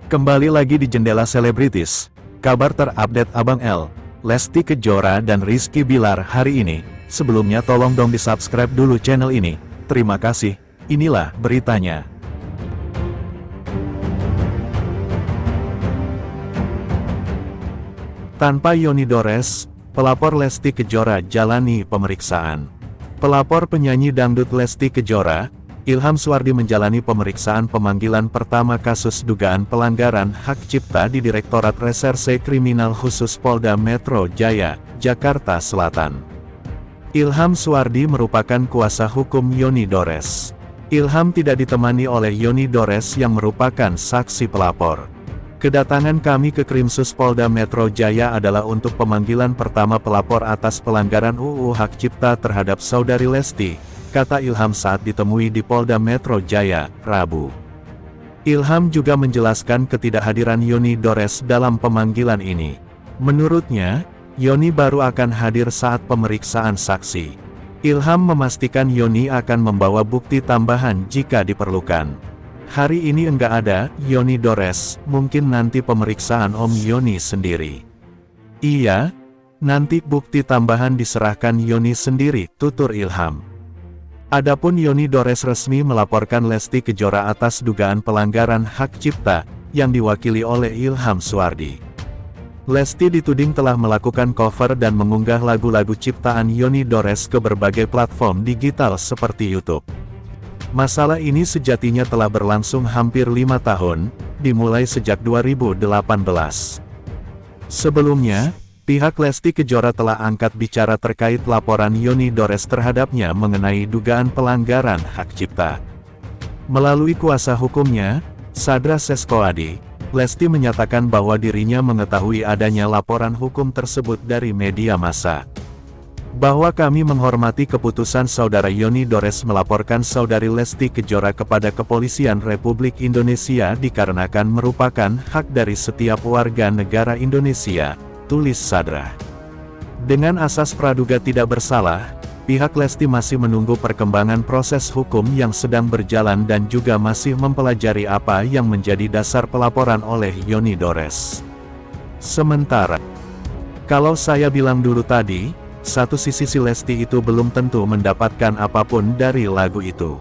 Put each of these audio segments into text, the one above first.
Kembali lagi di Jendela Selebritis, kabar terupdate Abang L, Lesti Kejora dan Rizky Bilar hari ini. Sebelumnya tolong dong di subscribe dulu channel ini. Terima kasih, inilah beritanya. Tanpa Yoni Dores, pelapor Lesti Kejora jalani pemeriksaan. Pelapor penyanyi dangdut Lesti Kejora, Ilham Suwardi menjalani pemeriksaan pemanggilan pertama kasus dugaan pelanggaran hak cipta di Direktorat Reserse Kriminal Khusus Polda Metro Jaya, Jakarta Selatan. Ilham Suwardi merupakan kuasa hukum Yoni Dores. Ilham tidak ditemani oleh Yoni Dores yang merupakan saksi pelapor. Kedatangan kami ke Krimsus Polda Metro Jaya adalah untuk pemanggilan pertama pelapor atas pelanggaran UU Hak Cipta terhadap Saudari Lesti, kata Ilham saat ditemui di Polda Metro Jaya, Rabu. Ilham juga menjelaskan ketidakhadiran Yoni Dores dalam pemanggilan ini. Menurutnya, Yoni baru akan hadir saat pemeriksaan saksi. Ilham memastikan Yoni akan membawa bukti tambahan jika diperlukan. Hari ini enggak ada Yoni Dores, mungkin nanti pemeriksaan Om Yoni sendiri. Iya, nanti bukti tambahan diserahkan Yoni sendiri, tutur Ilham. Adapun Yoni Dores resmi melaporkan Lesti Kejora atas dugaan pelanggaran hak cipta, yang diwakili oleh Ilham Suwardi. Lesti dituding telah melakukan cover dan mengunggah lagu-lagu ciptaan Yoni Dores ke berbagai platform digital seperti YouTube. Masalah ini sejatinya telah berlangsung hampir 5 tahun, dimulai sejak 2018. Sebelumnya, pihak Lesti Kejora telah angkat bicara terkait laporan Yoni Dores terhadapnya mengenai dugaan pelanggaran hak cipta. Melalui kuasa hukumnya, Sadra Seskoadi, Lesti menyatakan bahwa dirinya mengetahui adanya laporan hukum tersebut dari media massa. Bahwa kami menghormati keputusan Saudara Yoni Dores melaporkan Saudari Lesti Kejora kepada Kepolisian Republik Indonesia dikarenakan merupakan hak dari setiap warga negara Indonesia, tulis Sadra. Dengan asas praduga tidak bersalah, pihak Lesti masih menunggu perkembangan proses hukum yang sedang berjalan dan juga masih mempelajari apa yang menjadi dasar pelaporan oleh Yoni Dores. Sementara, kalau saya bilang dulu tadi, satu sisi si Lesti itu belum tentu mendapatkan apapun dari lagu itu.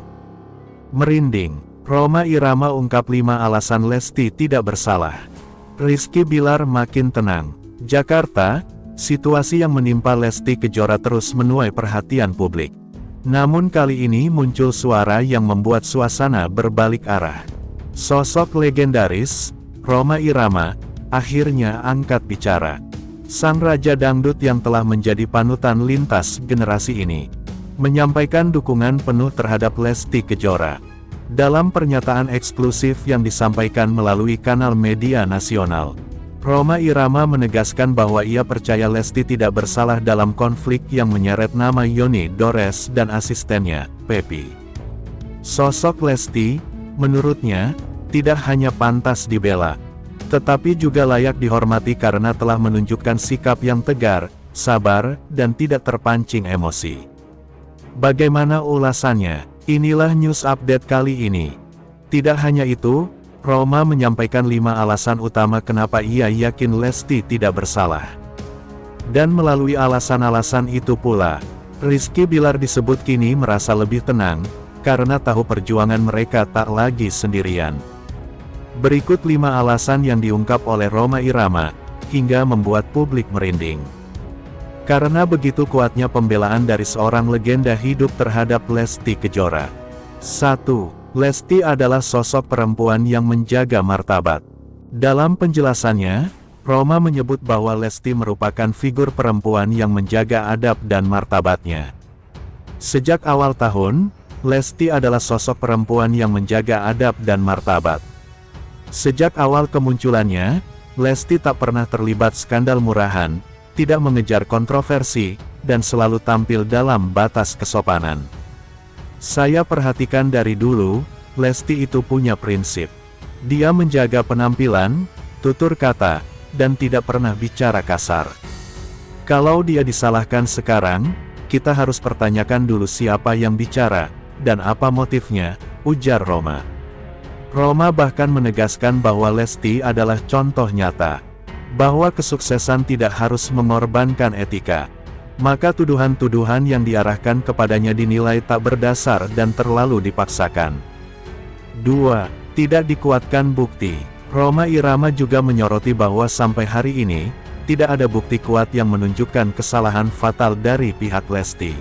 Merinding, Rhoma Irama ungkap 5 alasan Lesti tidak bersalah. Rizky Bilar makin tenang. Jakarta, situasi yang menimpa Lesti Kejora terus menuai perhatian publik. Namun kali ini muncul suara yang membuat suasana berbalik arah. Sosok legendaris, Rhoma Irama, akhirnya angkat bicara. Sang Raja Dangdut yang telah menjadi panutan lintas generasi ini, menyampaikan dukungan penuh terhadap Lesti Kejora. Dalam pernyataan eksklusif yang disampaikan melalui kanal media nasional, Rhoma Irama menegaskan bahwa ia percaya Lesti tidak bersalah dalam konflik yang menyeret nama Yoni Dores dan asistennya, Pepi. Sosok Lesti, menurutnya, tidak hanya pantas dibela, tetapi juga layak dihormati karena telah menunjukkan sikap yang tegar, sabar, dan tidak terpancing emosi. Bagaimana ulasannya? Inilah news update kali ini. Tidak hanya itu, Rhoma menyampaikan 5 alasan utama kenapa ia yakin Lesti tidak bersalah. Dan melalui alasan-alasan itu pula, Rizky Bilar disebut kini merasa lebih tenang, karena tahu perjuangan mereka tak lagi sendirian. Berikut 5 alasan yang diungkap oleh Rhoma Irama, hingga membuat publik merinding. Karena begitu kuatnya pembelaan dari seorang legenda hidup terhadap Lesti Kejora. 1. Lesti adalah sosok perempuan yang menjaga martabat. Dalam penjelasannya, Rhoma menyebut bahwa Lesti merupakan figur perempuan yang menjaga adab dan martabatnya. Sejak awal tahun, Lesti adalah sosok perempuan yang menjaga adab dan martabat. Sejak awal kemunculannya, Lesti tak pernah terlibat skandal murahan, tidak mengejar kontroversi, dan selalu tampil dalam batas kesopanan. Saya perhatikan dari dulu, Lesti itu punya prinsip. Dia menjaga penampilan, tutur kata, dan tidak pernah bicara kasar. Kalau dia disalahkan sekarang, kita harus pertanyakan dulu siapa yang bicara, dan apa motifnya, ujar Rhoma. Roma bahkan menegaskan bahwa Lesti adalah contoh nyata bahwa kesuksesan tidak harus mengorbankan etika. Maka tuduhan-tuduhan yang diarahkan kepadanya dinilai tak berdasar dan terlalu dipaksakan. 2. Tidak dikuatkan bukti. Rhoma Irama juga menyoroti bahwa sampai hari ini, tidak ada bukti kuat yang menunjukkan kesalahan fatal dari pihak Lesti.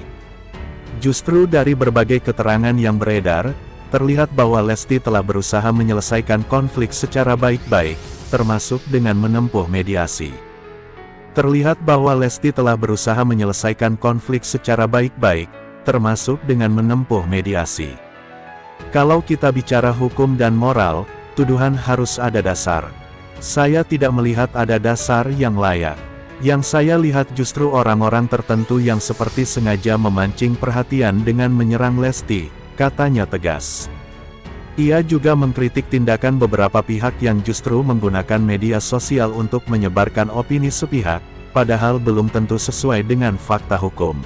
Justru dari berbagai keterangan yang beredar, terlihat bahwa Lesti telah berusaha menyelesaikan konflik secara baik-baik, termasuk dengan menempuh mediasi. Terlihat bahwa Lesti telah berusaha menyelesaikan konflik secara baik-baik, termasuk dengan menempuh mediasi. Kalau kita bicara hukum dan moral, tuduhan harus ada dasar. Saya tidak melihat ada dasar yang layak. Yang saya lihat justru orang-orang tertentu yang seperti sengaja memancing perhatian dengan menyerang Lesti, katanya tegas. Ia juga mengkritik tindakan beberapa pihak yang justru menggunakan media sosial untuk menyebarkan opini sepihak, padahal belum tentu sesuai dengan fakta hukum.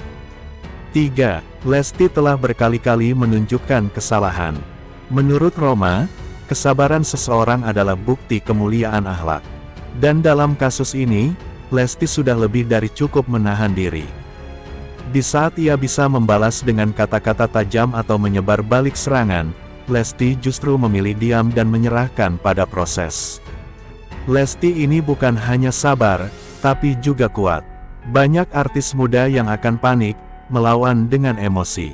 3. Lesti telah berkali-kali menunjukkan kesalahan. Menurut Rhoma, kesabaran seseorang adalah bukti kemuliaan akhlak. Dan dalam kasus ini, Lesti sudah lebih dari cukup menahan diri. Di saat ia bisa membalas dengan kata-kata tajam atau menyebar balik serangan, Lesti justru memilih diam dan menyerahkan pada proses. Lesti ini bukan hanya sabar, tapi juga kuat. Banyak artis muda yang akan panik, melawan dengan emosi.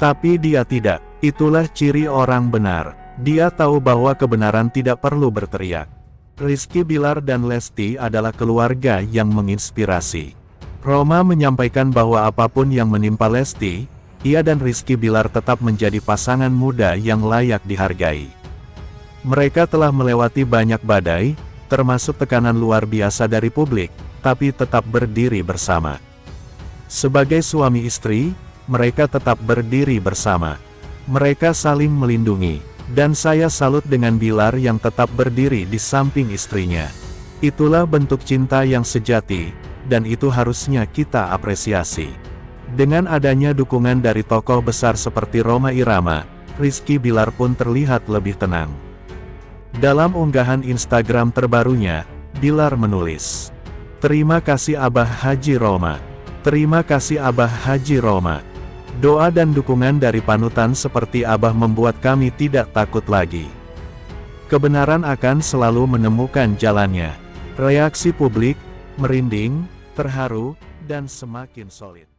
Tapi dia tidak. Itulah ciri orang benar. Dia tahu bahwa kebenaran tidak perlu berteriak. Rizky Bilar dan Lesti adalah keluarga yang menginspirasi. Rhoma menyampaikan bahwa apapun yang menimpa Lesti, ia dan Rizky Bilar tetap menjadi pasangan muda yang layak dihargai. Mereka telah melewati banyak badai, termasuk tekanan luar biasa dari publik, tapi tetap berdiri bersama. Sebagai suami istri, mereka tetap berdiri bersama. Mereka saling melindungi, dan saya salut dengan Bilar yang tetap berdiri di samping istrinya. Itulah bentuk cinta yang sejati, dan itu harusnya kita apresiasi. Dengan adanya dukungan dari tokoh besar seperti Rhoma Irama, Rizky Bilar pun terlihat lebih tenang. Dalam unggahan Instagram terbarunya, Bilar menulis, "Terima kasih Abah Haji Rhoma. Terima kasih Abah Haji Rhoma. Doa dan dukungan dari panutan seperti Abah membuat kami tidak takut lagi. Kebenaran akan selalu menemukan jalannya." Reaksi publik, merinding, terharu, dan semakin solid.